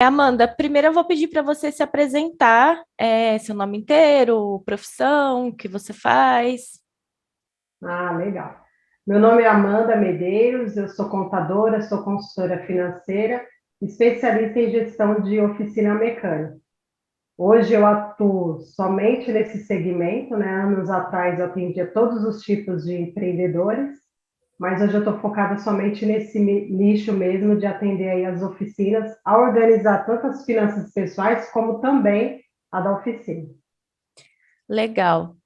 Amanda, primeiro eu vou pedir para você se apresentar, seu nome inteiro, profissão, o que você faz. Ah, legal. Meu nome é Amanda Medeiros, eu sou contadora, sou consultora financeira, especialista em gestão de oficina mecânica. Hoje eu atuo somente nesse segmento, né? Anos atrás eu atendia todos os tipos de empreendedores, mas hoje eu estou focada somente nesse nicho mesmo de atender aí as oficinas, a organizar tanto as finanças pessoais como também a da oficina. Legal.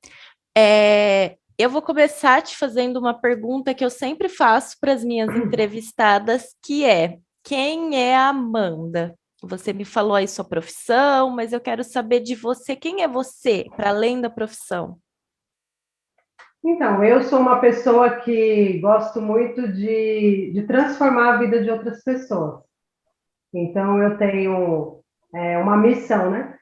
Eu vou começar te fazendo uma pergunta que eu sempre faço para as minhas entrevistadas, que é: quem é a Amanda? Você me falou aí sua profissão, mas eu quero saber de você, quem é você, para além da profissão? Então, eu sou uma pessoa que gosto muito de transformar a vida de outras pessoas. Então, eu tenho uma missão, né,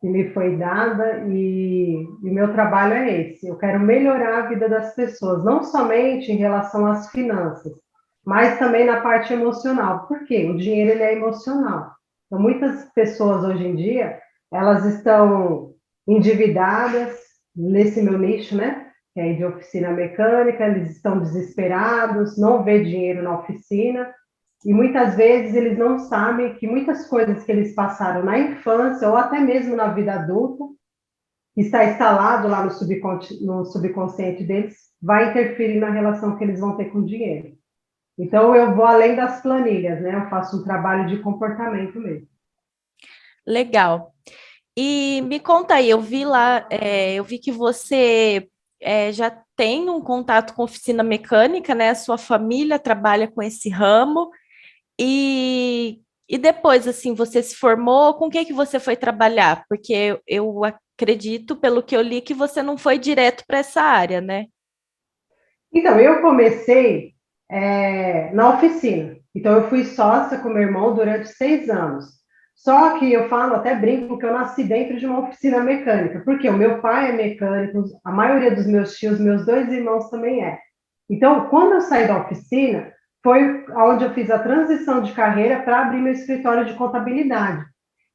que me foi dada e meu trabalho é esse. Eu quero melhorar a vida das pessoas, não somente em relação às finanças, mas também na parte emocional. Por quê? O dinheiro ele é emocional. Então, muitas pessoas hoje em dia, elas estão endividadas nesse meu nicho, né? Que é de oficina mecânica, eles estão desesperados, não vê dinheiro na oficina, e muitas vezes eles não sabem que muitas coisas que eles passaram na infância ou até mesmo na vida adulta, que está instalado lá no subconsciente deles, vai interferir na relação que eles vão ter com o dinheiro. Então, eu vou além das planilhas, né? Eu faço um trabalho de comportamento mesmo. Legal. E me conta aí, eu vi lá, eu vi que você já tem um contato com oficina mecânica, né? A sua família trabalha com esse ramo. E depois, assim, você se formou, com o que que você foi trabalhar? Porque eu acredito, pelo que eu li, que você não foi direto para essa área, né? Então, eu comecei na oficina. Então, eu fui sócia com meu irmão durante 6 anos. Só que eu falo, até brinco, que eu nasci dentro de uma oficina mecânica, porque o meu pai é mecânico, a maioria dos meus tios, meus dois irmãos também é. Então, quando eu saí da oficina, foi onde eu fiz a transição de carreira para abrir meu escritório de contabilidade.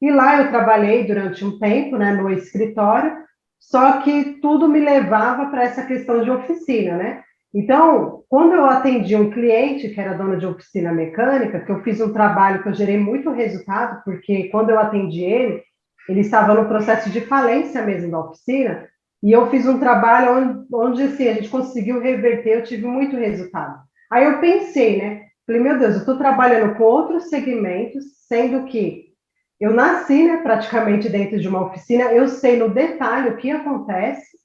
E lá eu trabalhei durante um tempo, né, no escritório, só que tudo me levava para essa questão de oficina, né? Então, quando eu atendi um cliente que era dona de oficina mecânica, que eu fiz um trabalho que eu gerei muito resultado, porque quando eu atendi ele, ele estava no processo de falência mesmo da oficina, e eu fiz um trabalho onde assim, a gente conseguiu reverter, eu tive muito resultado. Aí eu pensei, né? Falei, meu Deus, eu estou trabalhando com outros segmentos, sendo que eu nasci, né, praticamente dentro de uma oficina, eu sei no detalhe o que acontece,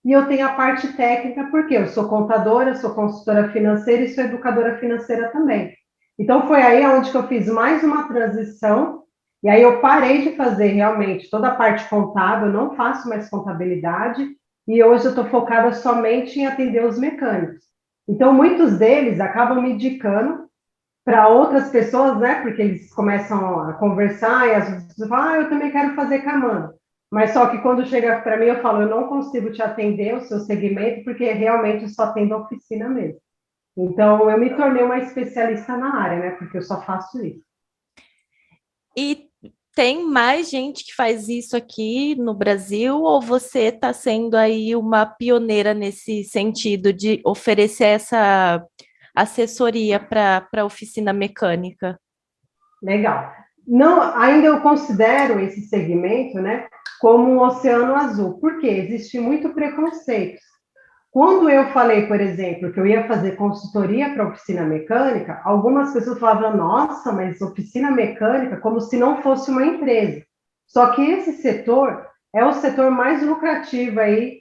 e eu tenho a parte técnica, porque eu sou contadora, sou consultora financeira e sou educadora financeira também. Então, foi aí onde que eu fiz mais uma transição, e aí eu parei de fazer realmente toda a parte contábil, eu não faço mais contabilidade, e hoje eu estou focada somente em atender os mecânicos. Então, muitos deles acabam me indicando para outras pessoas, né? Porque eles começam a conversar e às vezes falam, eu também quero fazer camando. Mas só que quando chega para mim, eu falo, eu não consigo te atender o seu segmento, porque realmente só atendo a oficina mesmo. Então, eu me tornei uma especialista na área, né? Porque eu só faço isso. E tem mais gente que faz isso aqui no Brasil, ou você está sendo aí uma pioneira nesse sentido de oferecer essa assessoria para a oficina mecânica? Legal. Não, ainda eu considero esse segmento, né, como um oceano azul. Por quê? Existe muito preconceito. Quando eu falei, por exemplo, que eu ia fazer consultoria para oficina mecânica, algumas pessoas falavam, nossa, mas oficina mecânica, como se não fosse uma empresa. Só que esse setor é o setor mais lucrativo aí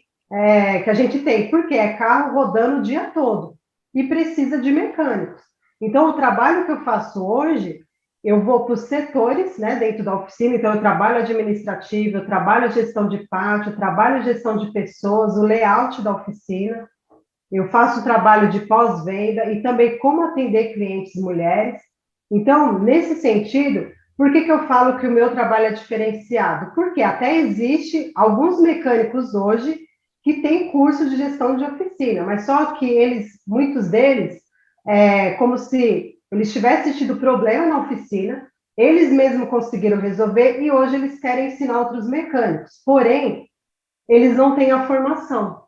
que a gente tem, porque é carro rodando o dia todo e precisa de mecânicos. Então, o trabalho que eu faço hoje, eu vou para os setores, né, dentro da oficina, então eu trabalho administrativo, eu trabalho gestão de pátio, eu trabalho gestão de pessoas, o layout da oficina, eu faço trabalho de pós-venda e também como atender clientes mulheres. Então, nesse sentido, por que eu falo que o meu trabalho é diferenciado? Porque até existe alguns mecânicos hoje que têm curso de gestão de oficina, mas só que eles, muitos deles, como se eles tivessem tido problema na oficina, eles mesmos conseguiram resolver e hoje eles querem ensinar outros mecânicos. Porém, eles não têm a formação.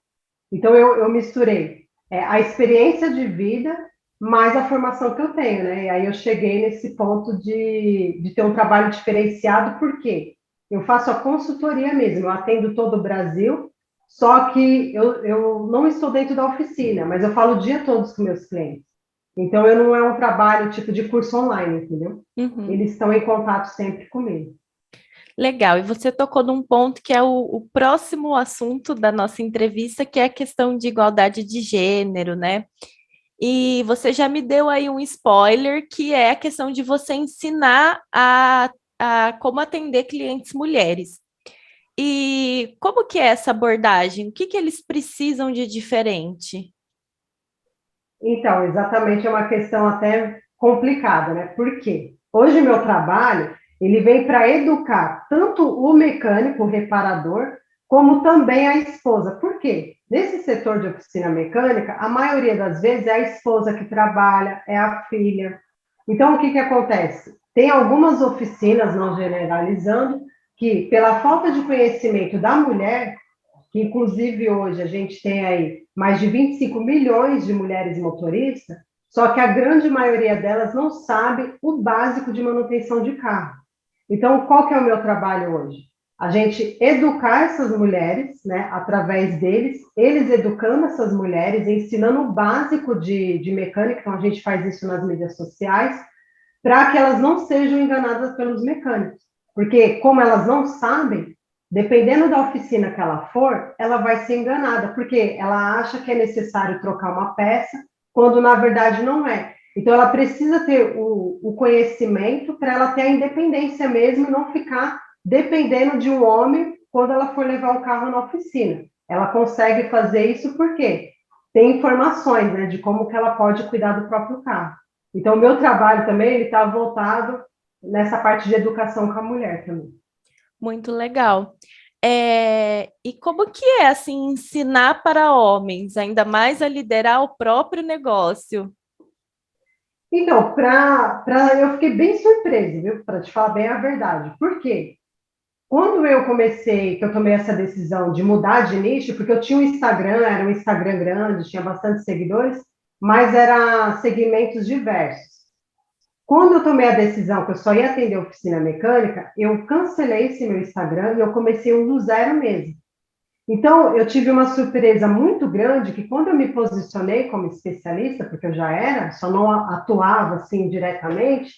Então, eu misturei a experiência de vida mais a formação que eu tenho, né? E aí eu cheguei nesse ponto de ter um trabalho diferenciado, porque eu faço a consultoria mesmo, eu atendo todo o Brasil, só que eu não estou dentro da oficina, mas eu falo o dia todo com meus clientes. Então, eu não é um trabalho tipo de curso online, entendeu? Uhum. Eles estão em contato sempre comigo. Legal, e você tocou num ponto que é o próximo assunto da nossa entrevista, que é a questão de igualdade de gênero, né? E você já me deu aí um spoiler, que é a questão de você ensinar a como atender clientes mulheres. E como que é essa abordagem? O que que eles precisam de diferente? Então, exatamente é uma questão até complicada, né? Por quê? Hoje meu trabalho, ele vem para educar tanto o mecânico, o reparador, como também a esposa. Por quê? Nesse setor de oficina mecânica, a maioria das vezes é a esposa que trabalha, é a filha. Então, o que que acontece? Tem algumas oficinas, não generalizando, que pela falta de conhecimento da mulher, que inclusive hoje a gente tem aí mais de 25 milhões de mulheres motoristas, só que a grande maioria delas não sabe o básico de manutenção de carro. Então, qual que é o meu trabalho hoje? A gente educar essas mulheres, né, através deles, eles educando essas mulheres, ensinando o básico de mecânica, então a gente faz isso nas mídias sociais, para que elas não sejam enganadas pelos mecânicos. Porque, como elas não sabem, dependendo da oficina que ela for, ela vai ser enganada, porque ela acha que é necessário trocar uma peça, quando na verdade não é. Então, ela precisa ter o conhecimento para ela ter a independência mesmo e não ficar dependendo de um homem quando ela for levar o carro na oficina. Ela consegue fazer isso porque tem informações, né, de como que ela pode cuidar do próprio carro. Então, o meu trabalho também ele está voltado nessa parte de educação com a mulher também. Muito legal. E como que é assim ensinar para homens, ainda mais a liderar o próprio negócio? Então, eu fiquei bem surpresa, viu? Para te falar bem a verdade. Por quê? Quando eu comecei, que eu tomei essa decisão de mudar de nicho, porque eu tinha um Instagram, era um Instagram grande, tinha bastante seguidores, mas era segmentos diversos. Quando eu tomei a decisão que eu só ia atender oficina mecânica, eu cancelei esse meu Instagram e eu comecei um do zero mesmo. Então, eu tive uma surpresa muito grande que quando eu me posicionei como especialista, porque eu já era, só não atuava assim diretamente,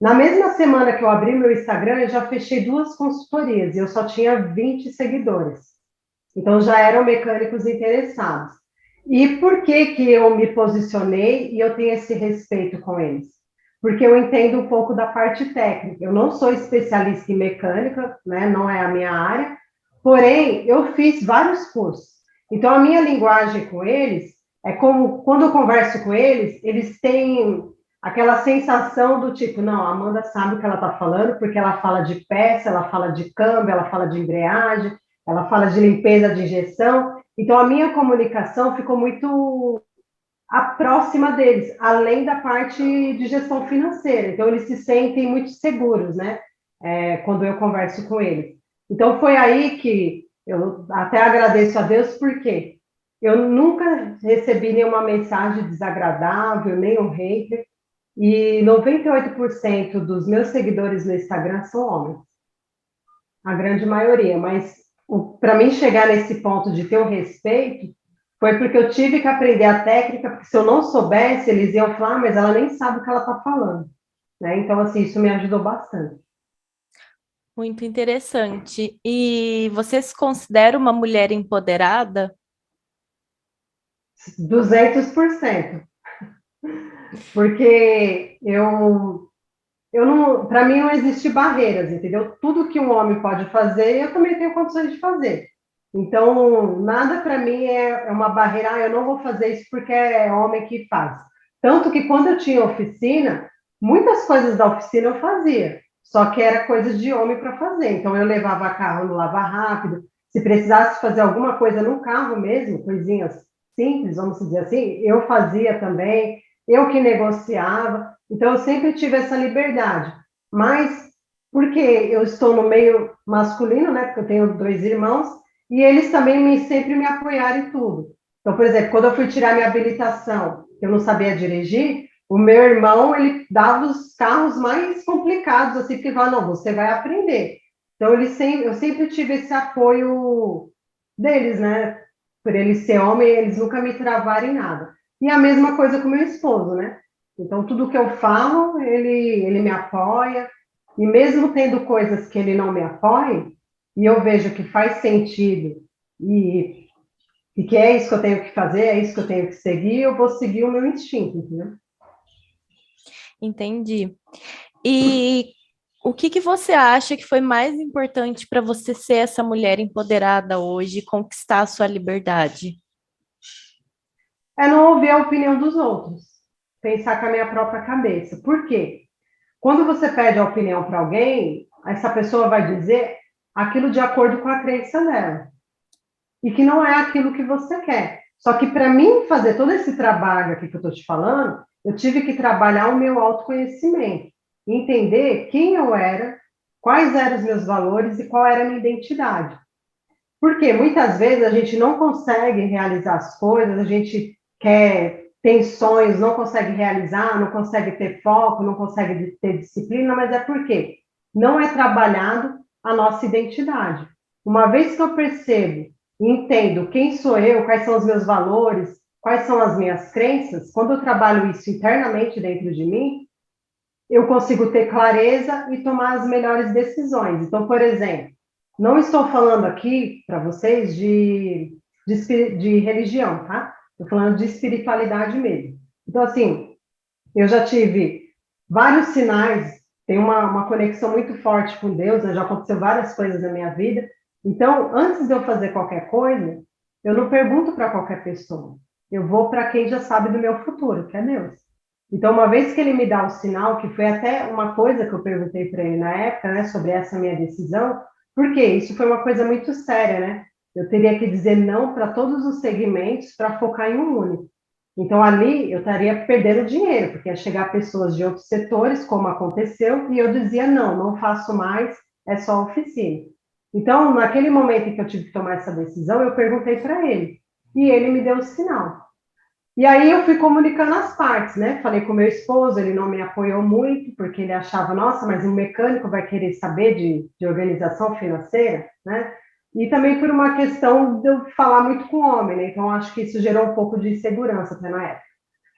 na mesma semana que eu abri meu Instagram, eu já fechei 2 consultorias e eu só tinha 20 seguidores. Então, já eram mecânicos interessados. E por que que eu me posicionei e eu tenho esse respeito com eles? Porque eu entendo um pouco da parte técnica. Eu não sou especialista em mecânica, né? Não é a minha área, porém, eu fiz vários cursos. Então, a minha linguagem com eles é como, quando eu converso com eles, eles têm aquela sensação do tipo, não, a Amanda sabe o que ela está falando, porque ela fala de peça, ela fala de câmbio, ela fala de embreagem, ela fala de limpeza de injeção. Então, a minha comunicação ficou muito próxima deles, além da parte de gestão financeira. Então, eles se sentem muito seguros, né? Quando eu converso com eles. Então, foi aí que eu até agradeço a Deus, porque eu nunca recebi nenhuma mensagem desagradável, nem um hater, e 98% dos meus seguidores no Instagram são homens, a grande maioria, mas para mim chegar nesse ponto de ter o respeito, foi porque eu tive que aprender a técnica, porque se eu não soubesse, eles iam falar, mas ela nem sabe o que ela está falando, né? Então, assim, isso me ajudou bastante. Muito interessante. E você se considera uma mulher empoderada? 200%, porque eu não, para mim não existe barreiras, entendeu? Tudo que um homem pode fazer, eu também tenho condições de fazer. Então, nada para mim é uma barreira, eu não vou fazer isso porque é homem que faz. Tanto que quando eu tinha oficina, muitas coisas da oficina eu fazia, só que era coisas de homem para fazer. Então, eu levava carro no lava rápido, se precisasse fazer alguma coisa no carro mesmo, coisinhas simples, vamos dizer assim, eu fazia também, eu que negociava. Então, eu sempre tive essa liberdade. mas porque eu estou no meio masculino, né? Porque eu tenho 2 irmãos, e eles também sempre me apoiaram em tudo. Então, por exemplo, quando eu fui tirar minha habilitação, eu não sabia dirigir, o meu irmão, ele dava os carros mais complicados, assim, porque ele falava, não, você vai aprender. Então, eu sempre tive esse apoio deles, né? Por ele ser homem, eles nunca me travaram em nada. E a mesma coisa com meu esposo, né? Então, tudo que eu falo, ele me apoia. E mesmo tendo coisas que ele não me apoia, e eu vejo que faz sentido, e, e que é isso que eu tenho que fazer, é isso que eu tenho que seguir, eu vou seguir o meu instinto, entendeu? Entendi. E o que que você acha que foi mais importante para você ser essa mulher empoderada hoje, e conquistar a sua liberdade? É não ouvir a opinião dos outros, pensar com a minha própria cabeça. Por quê? Quando você pede a opinião para alguém, essa pessoa vai dizer aquilo de acordo com a crença dela. E que não é aquilo que você quer. Só que para mim fazer todo esse trabalho aqui que eu estou te falando, eu tive que trabalhar o meu autoconhecimento, entender quem eu era, quais eram os meus valores e qual era a minha identidade. Porque muitas vezes a gente não consegue realizar as coisas, a gente tem sonhos, não consegue realizar, não consegue ter foco, não consegue ter disciplina, mas é porque não é trabalhado a nossa identidade. Uma vez que eu percebo e entendo quem sou eu, quais são os meus valores, quais são as minhas crenças, quando eu trabalho isso internamente dentro de mim, eu consigo ter clareza e tomar as melhores decisões. Então, por exemplo, não estou falando aqui para vocês de religião, tá? Estou falando de espiritualidade mesmo. Então, assim, eu já tive vários sinais, tenho uma conexão muito forte com Deus, né? Já aconteceu várias coisas na minha vida. Então, antes de eu fazer qualquer coisa, eu não pergunto para qualquer pessoa. Eu vou para quem já sabe do meu futuro, que é Deus. Então, uma vez que ele me dá o sinal, que foi até uma coisa que eu perguntei para ele na época, né, sobre essa minha decisão, porque isso foi uma coisa muito séria, né? Eu teria que dizer não para todos os segmentos para focar em um único. Então, ali eu estaria perdendo dinheiro, porque ia chegar pessoas de outros setores, como aconteceu, e eu dizia: não, não faço mais, é só oficina. Então, naquele momento em que eu tive que tomar essa decisão, eu perguntei para ele, e ele me deu o sinal. E aí eu fui comunicando as partes, né? Falei com meu esposo, ele não me apoiou muito, porque ele achava, nossa, mas um mecânico vai querer saber de organização financeira, né? E também por uma questão de eu falar muito com o homem, né? Então acho que isso gerou um pouco de insegurança até na época.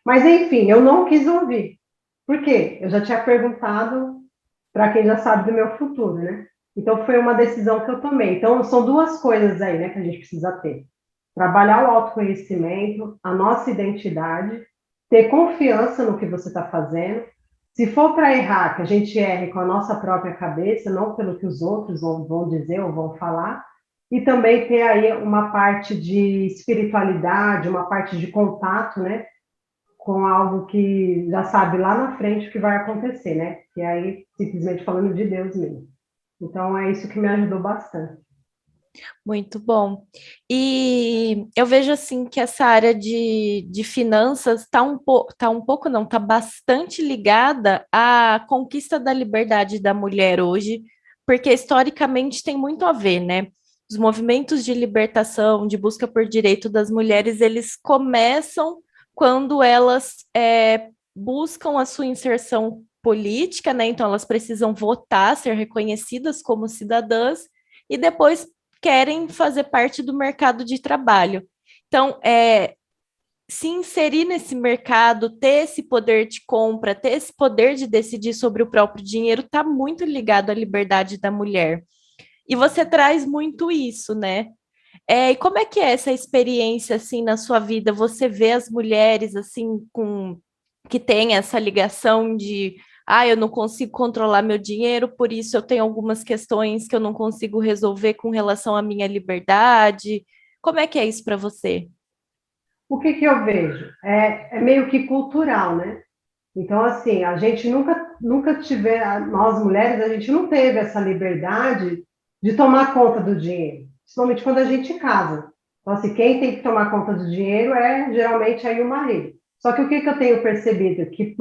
Mas enfim, eu não quis ouvir. Por quê? Eu já tinha perguntado para quem já sabe do meu futuro, né? Então foi uma decisão que eu tomei. Então são duas coisas aí, né, que a gente precisa ter: trabalhar o autoconhecimento, a nossa identidade, ter confiança no que você está fazendo. Se for para errar, que a gente erre com a nossa própria cabeça, não pelo que os outros vão dizer ou vão falar. E também ter aí uma parte de espiritualidade, uma parte de contato, né? Com algo que já sabe lá na frente o que vai acontecer, né? E aí, simplesmente falando de Deus mesmo. Então, é isso que me ajudou bastante. Muito bom. E eu vejo assim que essa área de finanças está tá um pouco, não, está bastante ligada à conquista da liberdade da mulher hoje, porque historicamente tem muito a ver, né? Os movimentos de libertação, de busca por direito das mulheres, eles começam quando elas buscam a sua inserção política, né? Então elas precisam votar, ser reconhecidas como cidadãs, e depois querem fazer parte do mercado de trabalho. Então, se inserir nesse mercado, ter esse poder de compra, ter esse poder de decidir sobre o próprio dinheiro, está muito ligado à liberdade da mulher. E você traz muito isso, né? E como é que é essa experiência assim na sua vida? Você vê as mulheres assim com que têm essa ligação de eu não consigo controlar meu dinheiro, por isso eu tenho algumas questões que eu não consigo resolver com relação à minha liberdade. Como é que é isso para você? O que que eu vejo? É meio que cultural, né? Então, assim, a gente nunca nós mulheres, a gente não teve essa liberdade de tomar conta do dinheiro, principalmente quando a gente casa. Então, assim, quem tem que tomar conta do dinheiro é geralmente aí o marido. Só que o que que eu tenho percebido? Que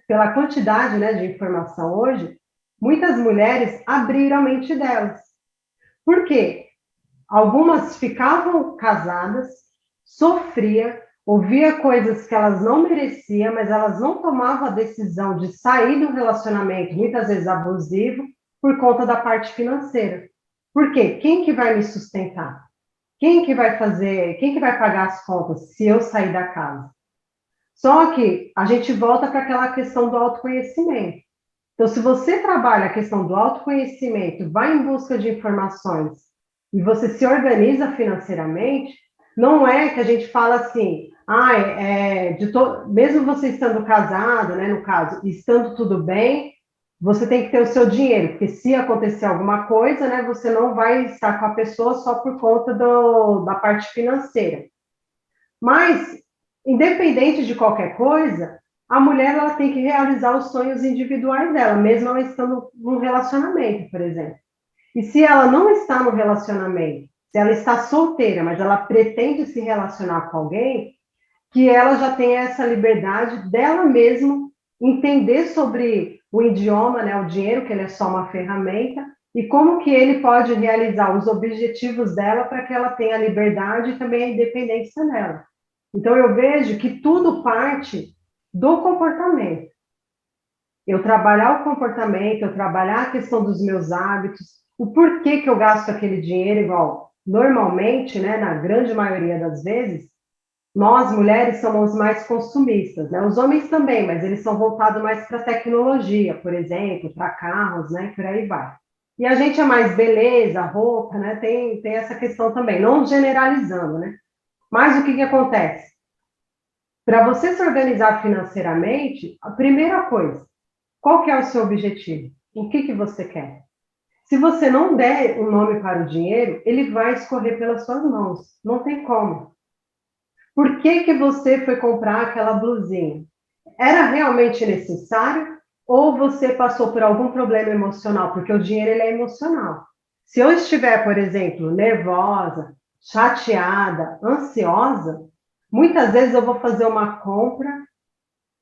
pela quantidade, né, de informação hoje, muitas mulheres abriram a mente delas. Por quê? Algumas ficavam casadas, sofria, ouvia coisas que elas não mereciam, mas elas não tomavam a decisão de sair do relacionamento, muitas vezes abusivo, por conta da parte financeira. Por quê? Quem que vai me sustentar? Quem que vai fazer, quem que vai pagar as contas se eu sair da casa? Só que a gente volta para aquela questão do autoconhecimento. Então, se você trabalha a questão do autoconhecimento, vai em busca de informações e você se organiza financeiramente, não é que a gente fala assim, mesmo você estando casado, né, no caso, estando tudo bem, você tem que ter o seu dinheiro, porque se acontecer alguma coisa, né, você não vai estar com a pessoa só por conta da parte financeira. Mas, independente de qualquer coisa, a mulher ela tem que realizar os sonhos individuais dela, mesmo ela estando num relacionamento, por exemplo. E se ela não está no relacionamento, se ela está solteira, mas ela pretende se relacionar com alguém, que ela já tenha essa liberdade dela mesma entender sobre o idioma, né, o dinheiro, que ele é só uma ferramenta, e como que ele pode realizar os objetivos dela para que ela tenha a liberdade e também a independência dela. Então, eu vejo que tudo parte do comportamento. Eu trabalhar o comportamento, eu trabalhar a questão dos meus hábitos, o porquê que eu gasto aquele dinheiro, igual normalmente, né, na grande maioria das vezes, nós, mulheres, somos mais consumistas, né? Os homens também, mas eles são voltados mais para tecnologia, por exemplo, para carros, né? Por aí vai. E a gente é mais beleza, roupa, né? Tem essa questão também, não generalizando, né? Mas o que acontece? Para você se organizar financeiramente, a primeira coisa, qual que é o seu objetivo? O que você quer? Se você não der o nome para o dinheiro, ele vai escorrer pelas suas mãos. Não tem como. Por que que você foi comprar aquela blusinha? Era realmente necessário ou você passou por algum problema emocional? Porque o dinheiro ele é emocional. Se eu estiver, por exemplo, nervosa, chateada, ansiosa, muitas vezes eu vou fazer uma compra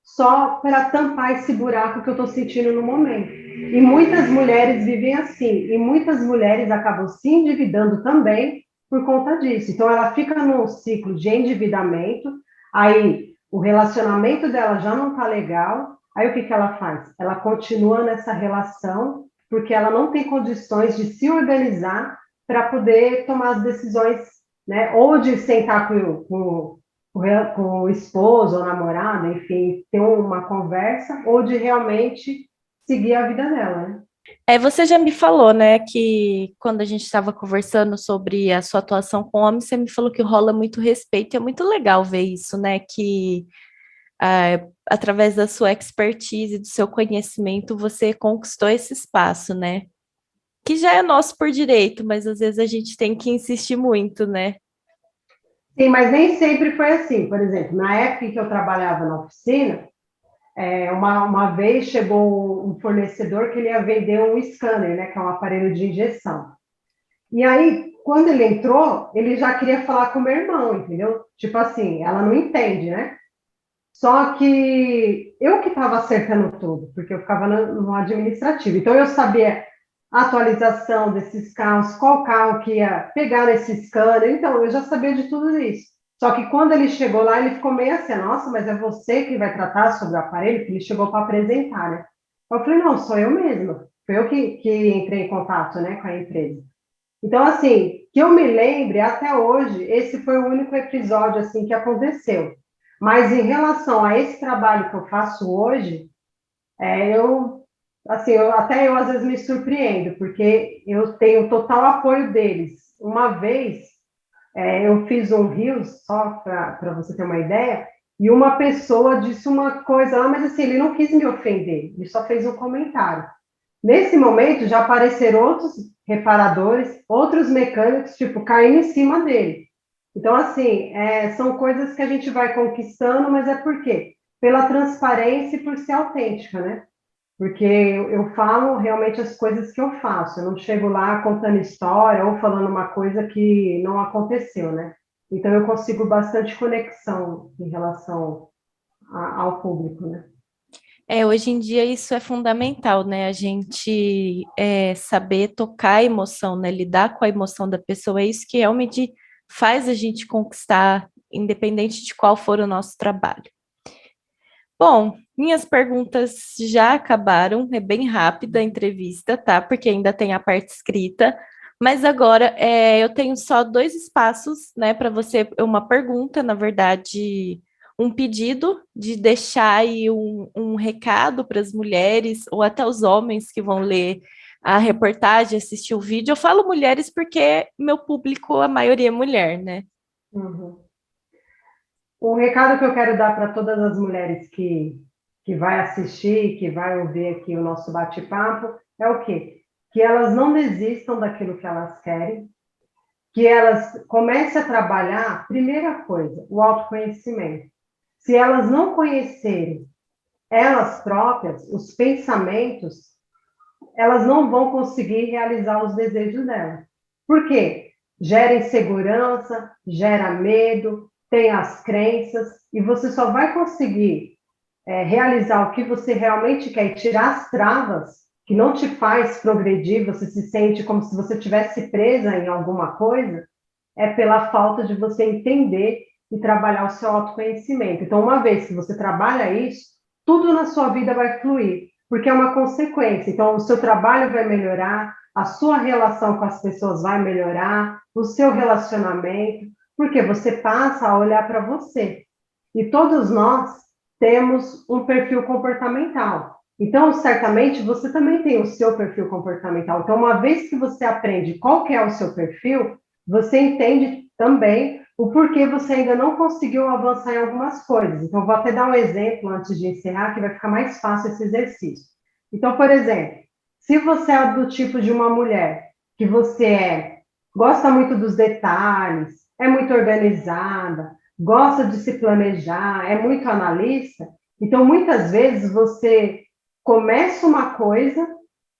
só para tampar esse buraco que eu estou sentindo no momento. E muitas mulheres vivem assim, e muitas mulheres acabam se endividando também por conta disso. Então, ela fica num ciclo de endividamento, aí o relacionamento dela já não está legal, aí o que, que ela faz? Ela continua nessa relação, porque ela não tem condições de se organizar para poder tomar as decisões, né? Ou de sentar com o esposo ou namorado, enfim, ter uma conversa, ou de realmente seguir a vida dela, né? Você já me falou, né, que quando a gente estava conversando sobre a sua atuação com homens, você me falou que rola muito respeito, e é muito legal ver isso, né, que através da sua expertise, do seu conhecimento, você conquistou esse espaço, né, que já é nosso por direito, mas às vezes a gente tem que insistir muito, né? Sim, mas nem sempre foi assim. Por exemplo, na época em que eu trabalhava na oficina, uma vez chegou um fornecedor que ele ia vender um scanner, né, que é um aparelho de injeção. E aí, quando ele entrou, ele já queria falar com o meu irmão, entendeu? Tipo assim, ela não entende, né? Só que eu que estava acertando tudo, porque eu ficava no administrativo. Então, eu sabia a atualização desses carros, qual carro que ia pegar nesse scanner. Então, eu já sabia de tudo isso. Só que quando ele chegou lá, ele ficou meio assim, nossa, mas é você que vai tratar sobre o aparelho? Que ele chegou para apresentar, né? Eu falei, não, sou eu mesma. Foi eu que entrei em contato, né, com a empresa. Então, assim, que eu me lembre, até hoje, esse foi o único episódio, assim, que aconteceu. Mas em relação a esse trabalho que eu faço hoje, assim, até eu às vezes me surpreendo, porque eu tenho total apoio deles. Uma vez, eu fiz um Reels, só para você ter uma ideia, e uma pessoa disse uma coisa lá, mas assim, ele não quis me ofender, ele só fez um comentário. Nesse momento, já apareceram outros reparadores, outros mecânicos, tipo, caindo em cima dele. Então, assim, são coisas que a gente vai conquistando, mas é por quê? Pela transparência e por ser autêntica, né? Porque eu falo realmente as coisas que eu faço. Eu não chego lá contando história ou falando uma coisa que não aconteceu, né? Então, eu consigo bastante conexão em relação ao público, né? Hoje em dia isso é fundamental, né? A gente saber tocar a emoção, né? Lidar com a emoção da pessoa, é isso que realmente faz a gente conquistar, independente de qual for o nosso trabalho. Bom, minhas perguntas já acabaram, é bem rápida a entrevista, tá? Porque ainda tem a parte escrita. Mas agora eu tenho só dois espaços, né, para você, uma pergunta, na verdade, um pedido de deixar aí um recado para as mulheres ou até os homens que vão ler a reportagem, assistir o vídeo. Eu falo mulheres porque meu público, a maioria é mulher, né? Uhum. O recado que eu quero dar para todas as mulheres que vai assistir, que vai ouvir aqui o nosso bate-papo, é o quê? Que elas não desistam daquilo que elas querem, que elas comecem a trabalhar, primeira coisa, o autoconhecimento. Se elas não conhecerem elas próprias, os pensamentos, elas não vão conseguir realizar os desejos delas. Por quê? Gera insegurança, gera medo, tem as crenças, e você só vai conseguir realizar o que você realmente quer e tirar as travas que não te faz progredir, você se sente como se você tivesse presa em alguma coisa, é pela falta de você entender e trabalhar o seu autoconhecimento. Então, uma vez que você trabalha isso, tudo na sua vida vai fluir, porque é uma consequência. Então, o seu trabalho vai melhorar, a sua relação com as pessoas vai melhorar, o seu relacionamento, porque você passa a olhar para você. E todos nós temos um perfil comportamental. Então, certamente, você também tem o seu perfil comportamental. Então, uma vez que você aprende qual que é o seu perfil, você entende também o porquê você ainda não conseguiu avançar em algumas coisas. Então, vou até dar um exemplo antes de encerrar, que vai ficar mais fácil esse exercício. Então, por exemplo, se você é do tipo de uma mulher que gosta muito dos detalhes, é muito organizada, gosta de se planejar, é muito analista, então muitas vezes você começa uma coisa,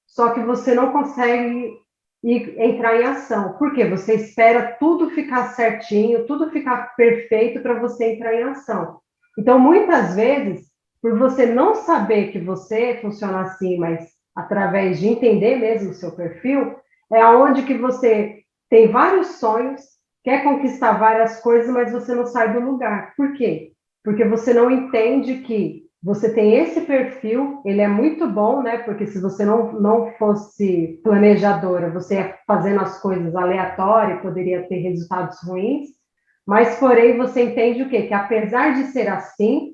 só que você não consegue entrar em ação. Por quê? Você espera tudo ficar certinho, tudo ficar perfeito para você entrar em ação. Então, muitas vezes, por você não saber que você funciona assim, mas através de entender mesmo o seu perfil, é onde que você tem vários sonhos, quer conquistar várias coisas, mas você não sai do lugar. Por quê? Porque você não entende que você tem esse perfil, ele é muito bom, né? Porque se você não fosse planejadora, você ia fazendo as coisas aleatórias, poderia ter resultados ruins, mas porém você entende o quê? Que apesar de ser assim,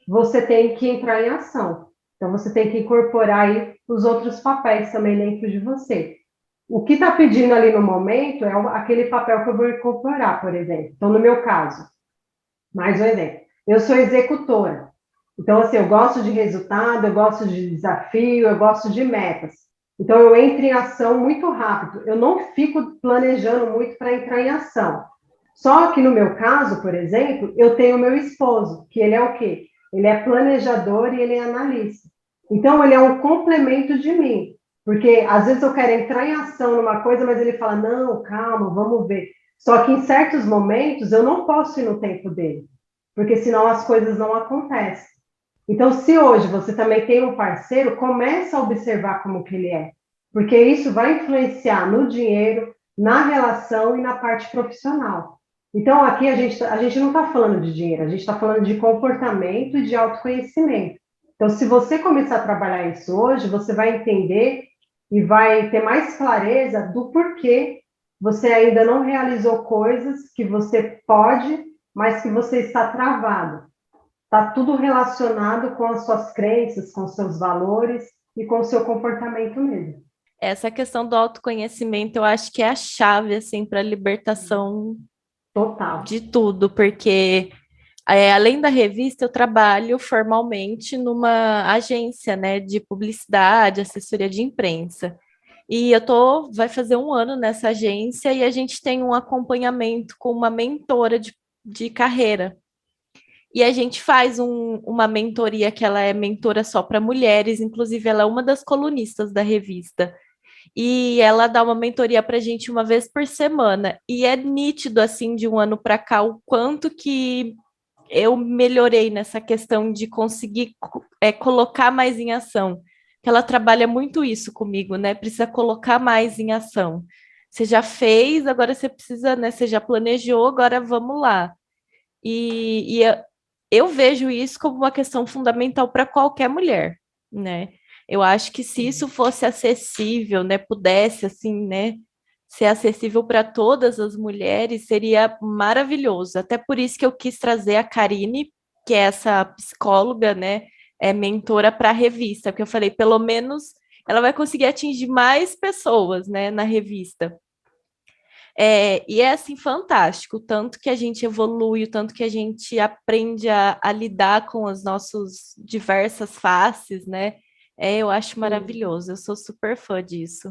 você tem que entrar em ação. Então você tem que incorporar aí os outros papéis também dentro de você. O que está pedindo ali no momento é aquele papel que eu vou incorporar, por exemplo. Então, no meu caso, mais um exemplo. Eu sou executora. Então, assim, eu gosto de resultado, eu gosto de desafio, eu gosto de metas. Então, eu entro em ação muito rápido. Eu não fico planejando muito para entrar em ação. Só que no meu caso, por exemplo, eu tenho meu esposo, que ele é o quê? Ele é planejador e ele é analista. Então, ele é um complemento de mim. Porque às vezes eu quero entrar em ação numa coisa, mas ele fala: não, calma, vamos ver. Só que em certos momentos eu não posso ir no tempo dele, porque senão as coisas não acontecem. Então, se hoje você também tem um parceiro, começa a observar como que ele é, porque isso vai influenciar no dinheiro, na relação e na parte profissional. Então, aqui a gente não está falando de dinheiro, a gente está falando de comportamento e de autoconhecimento. Então, se você começar a trabalhar isso hoje, você vai entender e vai ter mais clareza do porquê você ainda não realizou coisas que você pode, mas que você está travado. Está tudo relacionado com as suas crenças, com os seus valores e com o seu comportamento mesmo. Essa questão do autoconhecimento, eu acho que é a chave, assim, para a libertação Total. de tudo, porque além da revista, eu trabalho formalmente numa agência, né, de publicidade, assessoria de imprensa. E vai fazer um ano nessa agência e a gente tem um acompanhamento com uma mentora de carreira. E a gente faz uma mentoria que ela é mentora só para mulheres, inclusive ela é uma das colunistas da revista. E ela dá uma mentoria para a gente uma vez por semana. E é nítido, assim, de um ano para cá, o quanto que eu melhorei nessa questão de conseguir colocar mais em ação. Que ela trabalha muito isso comigo, né? Precisa colocar mais em ação. Você já fez, agora você precisa, né? Você já planejou, agora vamos lá. E eu vejo isso como uma questão fundamental para qualquer mulher, né? Eu acho que se isso fosse acessível, né, pudesse assim, né, ser acessível para todas as mulheres, seria maravilhoso. Até por isso que eu quis trazer a Karine, que é essa psicóloga, né, mentora para a revista, porque eu falei, pelo menos ela vai conseguir atingir mais pessoas, né, na revista. E é assim fantástico, o tanto que a gente evolui, o tanto que a gente aprende a lidar com as nossas diversas faces, né? Eu acho Sim. maravilhoso, eu sou super fã disso.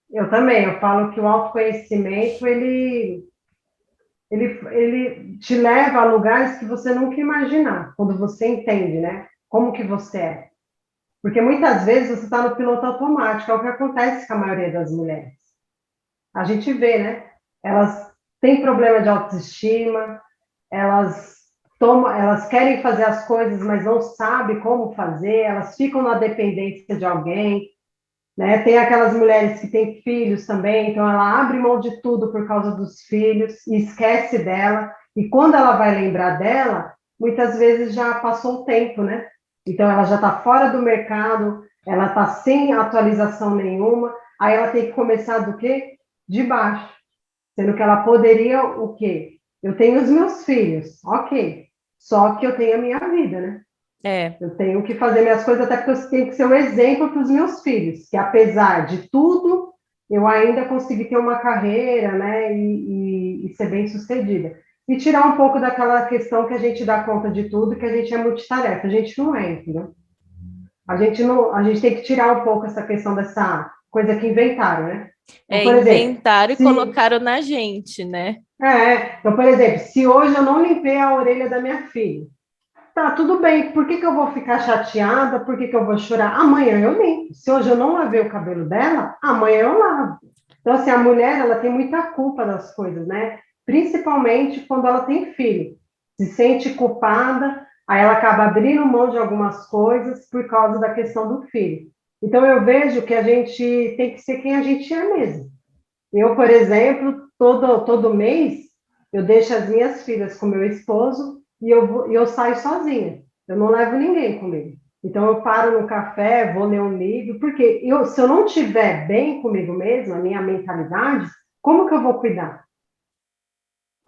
Eu também, eu falo que o autoconhecimento, ele te leva a lugares que você nunca imaginar, quando você entende, né? Como que você é. Porque muitas vezes você está no piloto automático, é o que acontece com a maioria das mulheres. A gente vê, né? Elas têm problema de autoestima, elas elas querem fazer as coisas, mas não sabem como fazer, elas ficam na dependência de alguém, né? Tem aquelas mulheres que têm filhos também, então ela abre mão de tudo por causa dos filhos e esquece dela. E quando ela vai lembrar dela, muitas vezes já passou o tempo, né? Então ela já está fora do mercado, ela está sem atualização nenhuma, aí ela tem que começar do quê? De baixo. Sendo que ela poderia o quê? Eu tenho os meus filhos, ok. Só que eu tenho a minha vida, né? É, Eu tenho que fazer minhas coisas, até porque eu tenho que ser um exemplo para os meus filhos, que apesar de tudo, eu ainda consegui ter uma carreira, né, e ser bem sucedida. E tirar um pouco daquela questão que a gente dá conta de tudo, que a gente é multitarefa. A gente não é, entendeu? A gente não, a gente tem que tirar um pouco essa questão dessa coisa que inventaram, né? Então, por exemplo, inventaram e se colocaram na gente, né? então, por exemplo, se hoje eu não limpei a orelha da minha filha, tá, tudo bem. Por que que eu vou ficar chateada? Por que que eu vou chorar? Amanhã eu limpo. Se hoje eu não lavei o cabelo dela, amanhã eu lavo. Então, assim, a mulher, ela tem muita culpa das coisas, né? Principalmente quando ela tem filho. Se sente culpada, aí ela acaba abrindo mão de algumas coisas por causa da questão do filho. Então, eu vejo que a gente tem que ser quem a gente é mesmo. Eu, por exemplo, todo mês, eu deixo as minhas filhas com meu esposo e eu saio sozinha. Eu não levo ninguém comigo. Então, eu paro no café, vou ler um livro, porque se eu não estiver bem comigo mesma, a minha mentalidade, como que eu vou cuidar?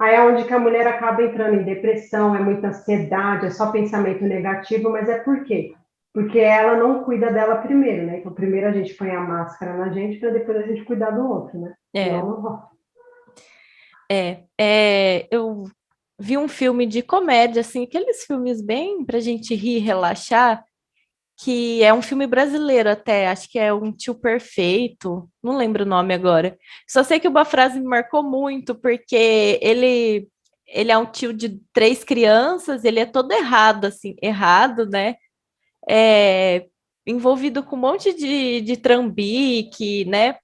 Aí é onde que a mulher acaba entrando em depressão, é muita ansiedade, é só pensamento negativo, mas é por quê? Porque ela não cuida dela primeiro, né? Então, primeiro a gente põe a máscara na gente, para depois a gente cuidar do outro, né? Senão É, não rola. eu vi um filme de comédia, assim, aqueles filmes bem pra gente rir, e relaxar, que é um filme brasileiro até, acho que é Um Tio Perfeito, não lembro o nome agora. Só sei que uma frase me marcou muito, porque ele é um tio de três crianças, ele é todo errado, assim, errado, né? É, envolvido com um monte de trambique, né?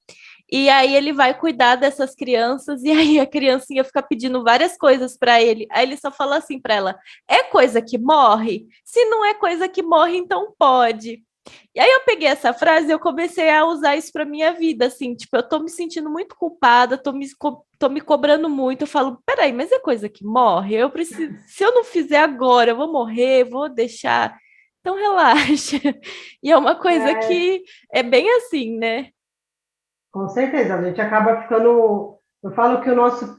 E aí ele vai cuidar dessas crianças e aí a criancinha fica pedindo várias coisas para ele. Aí ele só fala assim para ela: "É coisa que morre? Se não é coisa que morre, então pode". E aí eu peguei essa frase e eu comecei a usar isso para minha vida, assim, tipo, eu tô me sentindo muito culpada, tô me cobrando muito. Eu falo: "Peraí, mas é coisa que morre? Eu preciso, se eu não fizer agora, eu vou morrer, vou deixar". Então relaxa. E é uma coisa É, que é bem assim, né? com certeza, a gente acaba ficando. Eu falo que o nosso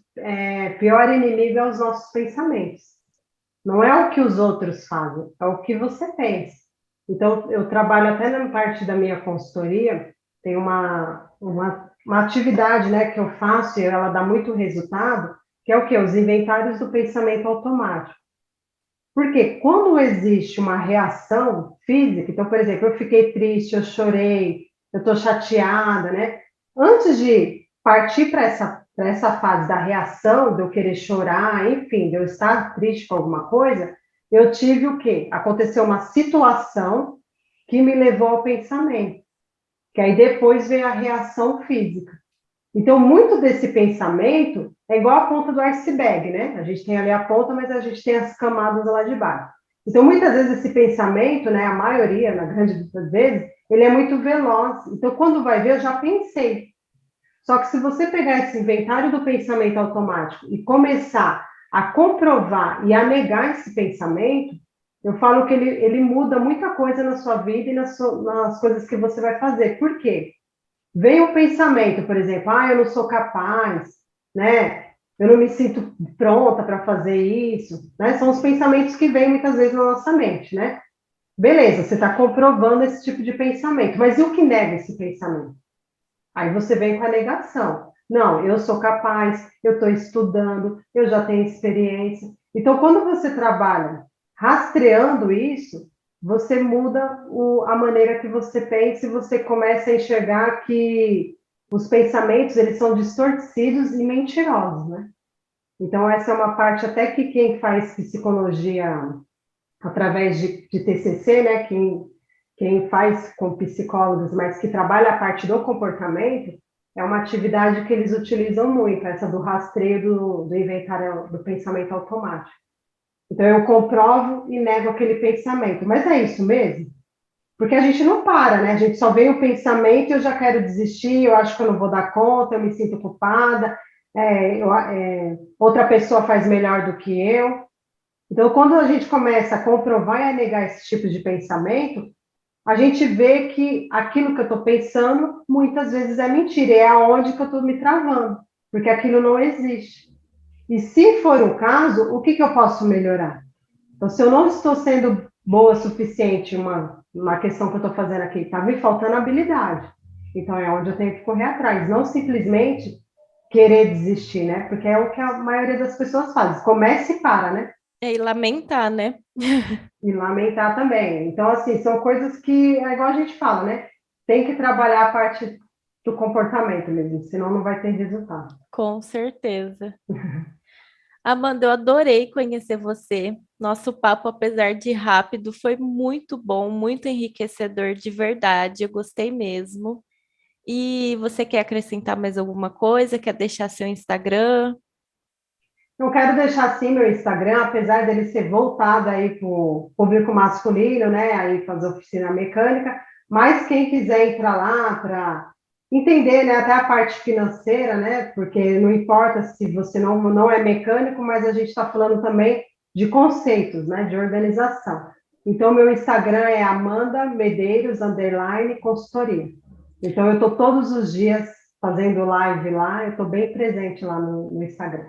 pior inimigo é os nossos pensamentos. Não é o que os outros fazem, é o que você pensa. Então, eu trabalho até na parte da minha consultoria, tem uma atividade, né, que eu faço e ela dá muito resultado, que é o quê? Os inventários do pensamento automático. Porque quando existe uma reação física, então, por exemplo, eu fiquei triste, eu chorei, eu estou chateada, né? Antes de partir para essa fase da reação, de eu querer chorar, enfim, de eu estar triste com alguma coisa, eu tive o quê? Aconteceu uma situação que me levou ao pensamento, que aí depois veio a reação física. Então, muito desse pensamento é igual a ponta do iceberg, né? A gente tem ali a ponta, mas a gente tem as camadas lá de baixo. Então, muitas vezes esse pensamento, né, a maioria, na grande das vezes, ele é muito veloz. Então, quando vai ver, eu já pensei. Só que se você pegar esse inventário do pensamento automático e começar a comprovar e a negar esse pensamento, eu falo que ele muda muita coisa na sua vida e nas coisas que você vai fazer. Por quê? Vem o pensamento, por exemplo, eu não sou capaz, né? Eu não me sinto pronta para fazer isso, né? São os pensamentos que vêm muitas vezes na nossa mente, né? Beleza, você está comprovando esse tipo de pensamento, mas e o que nega esse pensamento? Aí você vem com a negação. Não, eu sou capaz, eu estou estudando, eu já tenho experiência. Então, quando você trabalha rastreando isso, você muda a maneira que você pensa e você começa a enxergar que os pensamentos eles são distorcidos e mentirosos, né? Então, essa é uma parte até que quem faz psicologia através de TCC, né? Quem faz com psicólogos, mas que trabalha a parte do comportamento, é uma atividade que eles utilizam muito, essa do rastreio do inventário do pensamento automático. Então, eu comprovo e nego aquele pensamento. Mas é isso mesmo? Porque a gente não para, né? A gente só vem o pensamento e eu já quero desistir, eu acho que eu não vou dar conta, eu me sinto culpada, outra pessoa faz melhor do que eu. Então, quando a gente começa a comprovar e a negar esse tipo de pensamento, a gente vê que aquilo que eu estou pensando muitas vezes é mentira, é aonde que eu estou me travando, porque aquilo não existe. E se for o caso, o que eu posso melhorar? Então, se eu não estou sendo boa o suficiente, uma questão que eu estou fazendo aqui, está me faltando habilidade. Então, é onde eu tenho que correr atrás, não simplesmente querer desistir, né? Porque é o que a maioria das pessoas faz. Começa e para, né? E lamentar, né? E lamentar também. Então, assim, são coisas que, é igual a gente fala, né? Tem que trabalhar a parte do comportamento mesmo, senão não vai ter resultado. Com certeza. Amanda, eu adorei conhecer você. Nosso papo, apesar de rápido, foi muito bom, muito enriquecedor de verdade. Eu gostei mesmo. E você quer acrescentar mais alguma coisa? Quer deixar seu Instagram? Eu quero deixar assim meu Instagram, apesar dele ser voltado aí para o público masculino, né? Aí fazer oficina mecânica, mas quem quiser entrar lá para entender, né, até a parte financeira, né? Porque não importa se você não é mecânico, mas a gente está falando também de conceitos, né? De organização. Então, meu Instagram é Amanda Medeiros, _consultoria. Então, eu estou todos os dias fazendo live lá, eu estou bem presente lá no Instagram.